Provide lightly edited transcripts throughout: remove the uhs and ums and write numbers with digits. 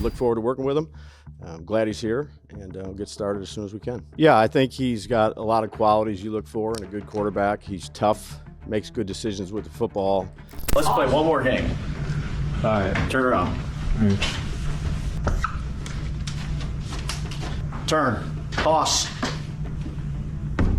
look forward to working with him. I'm glad he's here, and we'll get started as soon as we can. Yeah, I think he's got a lot of qualities you look for in a good quarterback. He's tough, makes good decisions with the football. Let's play one more game. All right. Turn around. Turn. Toss.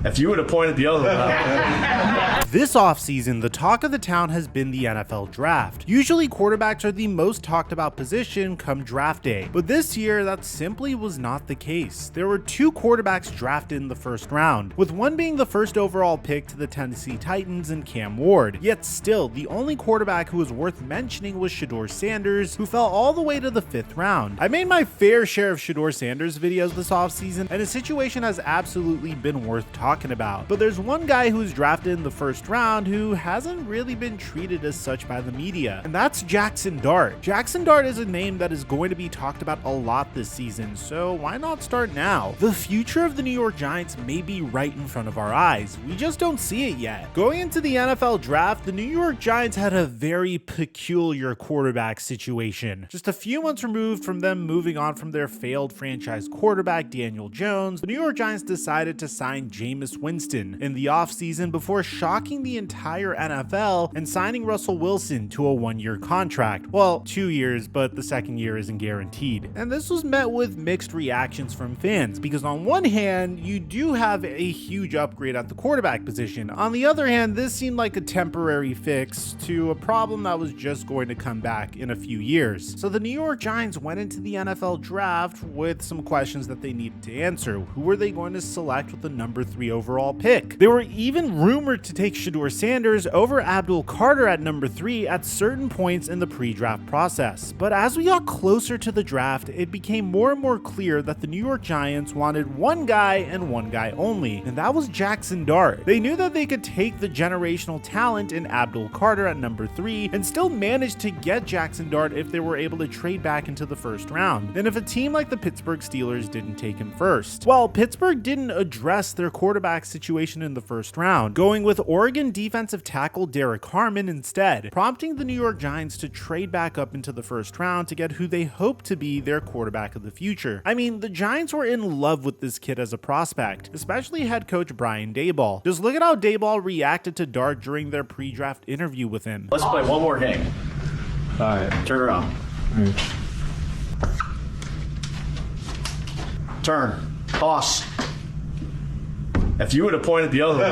If you would have pointed the other way. This offseason, the talk of the town has been the NFL draft. Usually quarterbacks are the most talked about position come draft day, but this year that simply was not the case. There were 2 quarterbacks drafted in the first round, with one being the first overall pick to the Tennessee Titans and Cam Ward. Yet still, the only quarterback who was worth mentioning was Shedeur Sanders, who fell all the way to the 5th round. I made my fair share of Shedeur Sanders videos this offseason, and his situation has absolutely been worth talking about. But there's one guy who was drafted in the first round who hasn't really been treated as such by the media, and that's Jaxson Dart. Jaxson Dart is a name that is going to be talked about a lot this season, so why not start now? The future of the New York Giants may be right in front of our eyes. We just don't see it yet. Going into the NFL draft, the New York Giants had a very peculiar quarterback situation. Just a few months removed from them moving on from their failed franchise quarterback Daniel Jones, the New York Giants decided to sign Jameis Winston in the offseason before shocking the entire NFL and signing Russell Wilson to a 1-year contract. Well, 2 years, but the second year isn't guaranteed. And this was met with mixed reactions from fans, because on one hand, you do have a huge upgrade at the quarterback position. On the other hand, this seemed like a temporary fix to a problem that was just going to come back in a few years. So the New York Giants went into the NFL draft with some questions that they needed to answer. Who were they going to select with the number 3 overall pick? They were even rumored to take Shedeur Sanders over Abdul Carter at number 3 at certain points in the pre-draft process. But as we got closer to the draft, it became more and more clear that the New York Giants wanted one guy and one guy only, and that was Jaxson Dart. They knew that they could take the generational talent in Abdul Carter at number 3 and still manage to get Jaxson Dart if they were able to trade back into the first round, and if a team like the Pittsburgh Steelers didn't take him first. Well, Pittsburgh didn't address their quarterback situation in the first round, going with Oregon defensive tackle Derek Harmon instead, prompting the New York Giants to trade back up into the first round to get who they hoped to be their quarterback of the future. I mean, the Giants were in love with this kid as a prospect, especially head coach Brian Daboll. Just look at how Daboll reacted to Dart during their pre-draft interview with him. Let's play one more game. All right. Turn around. Turn. Toss. If you would have pointed the other way.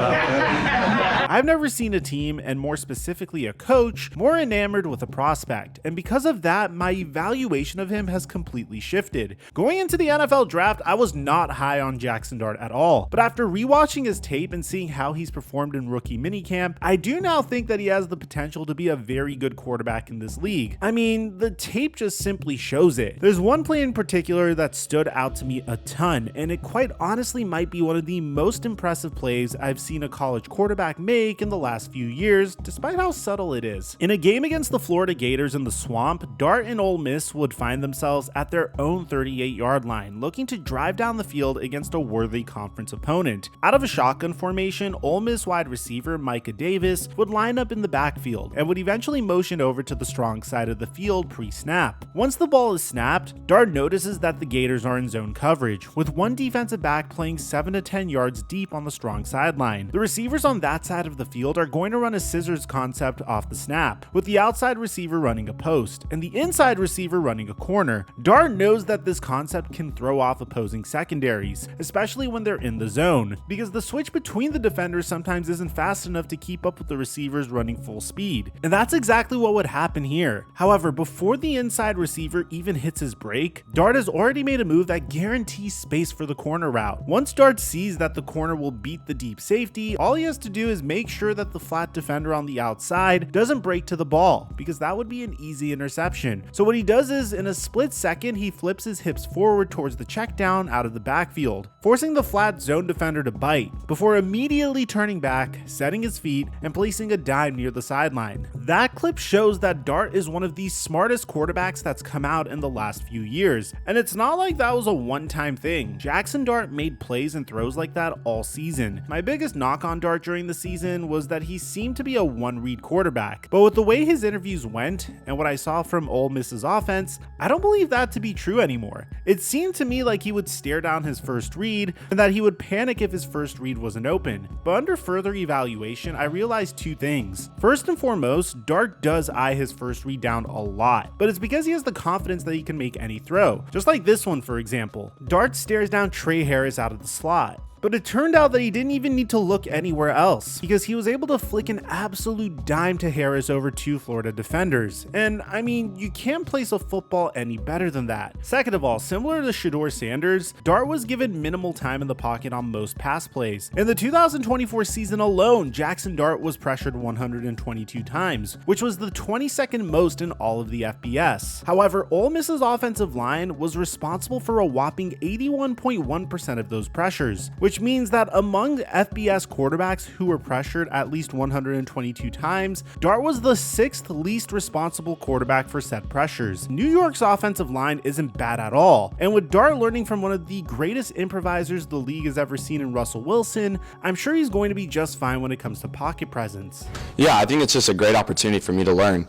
I've never seen a team, and more specifically a coach, more enamored with a prospect, and because of that, my evaluation of him has completely shifted. Going into the NFL draft, I was not high on Jaxson Dart at all, but after rewatching his tape and seeing how he's performed in rookie minicamp, I do now think that he has the potential to be a very good quarterback in this league. I mean, the tape just simply shows it. There's one play in particular that stood out to me a ton, and it quite honestly might be one of the most impressive plays I've seen a college quarterback make in the last few years, despite how subtle it is. In a game against the Florida Gators in the Swamp, Dart and Ole Miss would find themselves at their own 38-yard line, looking to drive down the field against a worthy conference opponent. Out of a shotgun formation, Ole Miss wide receiver Micah Davis would line up in the backfield and would eventually motion over to the strong side of the field pre-snap. Once the ball is snapped, Dart notices that the Gators are in zone coverage, with one defensive back playing 7 to 10 yards deep on the strong sideline. The receivers on that side of the field are going to run a scissors concept off the snap, with the outside receiver running a post and the inside receiver running a corner. Dart knows that this concept can throw off opposing secondaries, especially when they're in the zone, because the switch between the defenders sometimes isn't fast enough to keep up with the receivers running full speed. And that's exactly what would happen here. However, before the inside receiver even hits his break, Dart has already made a move that guarantees space for the corner route. Once Dart sees that the corner will beat the deep safety, all he has to do is make sure that the flat defender on the outside doesn't break to the ball, because that would be an easy interception. So what he does is, in a split second, he flips his hips forward towards the check down out of the backfield, forcing the flat zone defender to bite, before immediately turning back, setting his feet, and placing a dime near the sideline. That clip shows that Dart is one of the smartest quarterbacks that's come out in the last few years, and it's not like that was a one-time thing. Jaxson Dart made plays and throws like that all all season. My biggest knock on Dart during the season was that he seemed to be a one-read quarterback, but with the way his interviews went and what I saw from Ole Miss's offense, I don't believe that to be true anymore. It seemed to me like he would stare down his first read and that he would panic if his first read wasn't open. But under further evaluation, I realized two things. First and foremost, Dart does eye his first read down a lot, but it's because he has the confidence that he can make any throw. Just like this one, for example. Dart stares down Trey Harris out of the slot. But it turned out that he didn't even need to look anywhere else because he was able to flick an absolute dime to Harris over two Florida defenders. And I mean, you can't place a football any better than that. Second of all, similar to Shedeur Sanders, Dart was given minimal time in the pocket on most pass plays. In the 2024 season alone, Jaxson Dart was pressured 122 times, which was the 22nd most in all of the FBS. However, Ole Miss's offensive line was responsible for a whopping 81.1% of those pressures, which means that among FBS quarterbacks who were pressured at least 122 times, Dart was the 6th least responsible quarterback for said pressures. New York's offensive line isn't bad at all, and with Dart learning from one of the greatest improvisers the league has ever seen in Russell Wilson, I'm sure he's going to be just fine when it comes to pocket presence. Yeah, I think it's just a great opportunity for me to learn.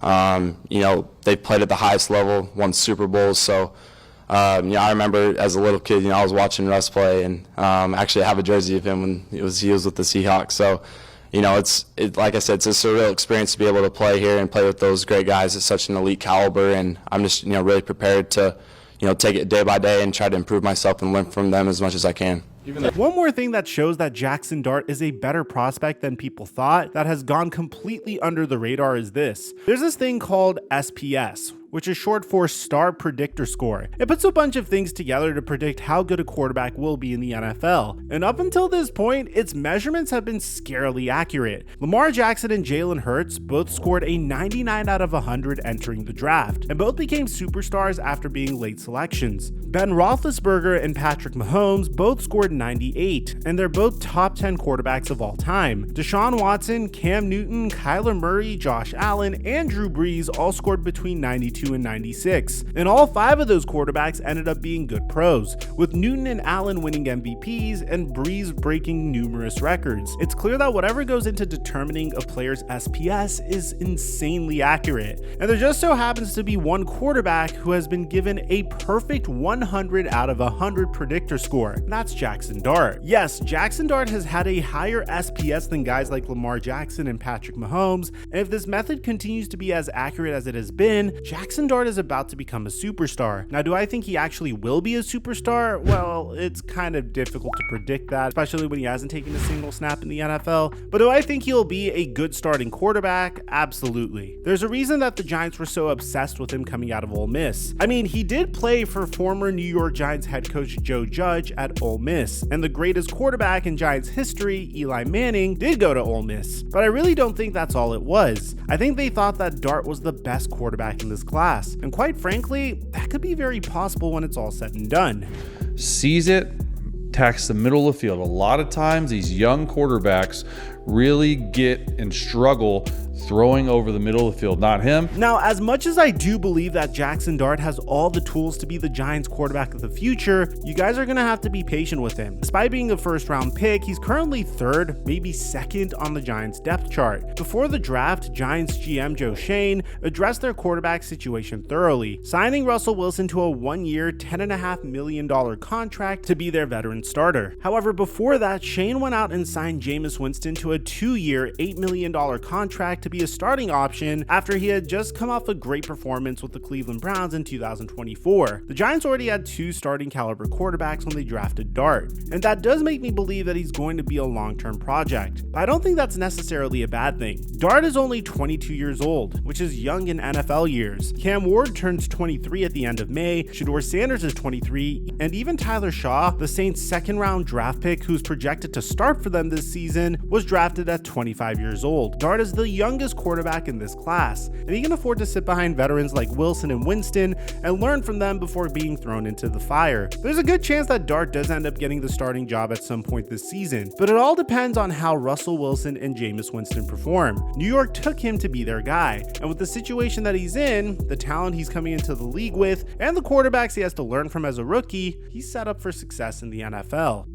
They played at the highest level, won Super Bowls, so I remember as a little kid, I was watching Russ play, and actually I have a jersey of him when he was with the Seahawks. So, it's like I said, it's a surreal experience to be able to play here and play with those great guys at such an elite caliber, and I'm just really prepared to take it day by day and try to improve myself and learn from them as much as I can. One more thing that shows that Jaxson Dart is a better prospect than people thought that has gone completely under the radar is this. There's this thing called SPS, which is short for Star Predictor Score. It puts a bunch of things together to predict how good a quarterback will be in the NFL. And up until this point, its measurements have been scarily accurate. Lamar Jackson and Jalen Hurts both scored a 99 out of 100 entering the draft, and both became superstars after being late selections. Ben Roethlisberger and Patrick Mahomes both scored 98, and they're both top 10 quarterbacks of all time. Deshaun Watson, Cam Newton, Kyler Murray, Josh Allen, and Drew Brees all scored between 92 and 96, and all 5 of those quarterbacks ended up being good pros, with Newton and Allen winning MVPs and Brees breaking numerous records. It's clear that whatever goes into determining a player's SPS is insanely accurate, and there just so happens to be one quarterback who has been given a perfect 100 out of 100 predictor score, and that's Jaxson Dart. Yes, Jaxson Dart has had a higher SPS than guys like Lamar Jackson and Patrick Mahomes, and if this method continues to be as accurate as it has been, Jaxson Dart is about to become a superstar. Now, do I think he actually will be a superstar? Well, it's kind of difficult to predict that, especially when he hasn't taken a single snap in the NFL. But do I think he'll be a good starting quarterback? Absolutely. There's a reason that the Giants were so obsessed with him coming out of Ole Miss. I mean, he did play for former New York Giants head coach Joe Judge at Ole Miss, and the greatest quarterback in Giants history, Eli Manning, did go to Ole Miss. But I really don't think that's all it was. I think they thought that Dart was the best quarterback in this class. And quite frankly, that could be very possible when it's all said and done. Sees it, attacks the middle of the field. A lot of times these young quarterbacks really get and struggle throwing over the middle of the field, not him. Now, as much as I do believe that Jaxson Dart has all the tools to be the Giants quarterback of the future, you guys are going to have to be patient with him. Despite being a first-round pick, he's currently 3rd, maybe 2nd on the Giants depth chart. Before the draft, Giants GM Joe Schoen addressed their quarterback situation thoroughly, signing Russell Wilson to a 1-year, $10.5 million contract to be their veteran starter. However, before that, Schoen went out and signed Jameis Winston to a 2-year, $8 million contract to be a starting option after he had just come off a great performance with the Cleveland Browns in 2024. The Giants already had 2 starting caliber quarterbacks when they drafted Dart, and that does make me believe that he's going to be a long-term project, but I don't think that's necessarily a bad thing. Dart is only 22 years old, which is young in NFL years. Cam Ward turns 23 at the end of May, Shedeur Sanders is 23, and even Tyler Shaw, the Saints' 2nd-round draft pick who's projected to start for them this season, was drafted at 25 years old. Dart is the youngest quarterback in this class, and he can afford to sit behind veterans like Wilson and Winston and learn from them before being thrown into the fire. There's a good chance that Dart does end up getting the starting job at some point this season, but it all depends on how Russell Wilson and Jameis Winston perform. New York took him to be their guy, and with the situation that he's in, the talent he's coming into the league with, and the quarterbacks he has to learn from as a rookie, he's set up for success in the NFL.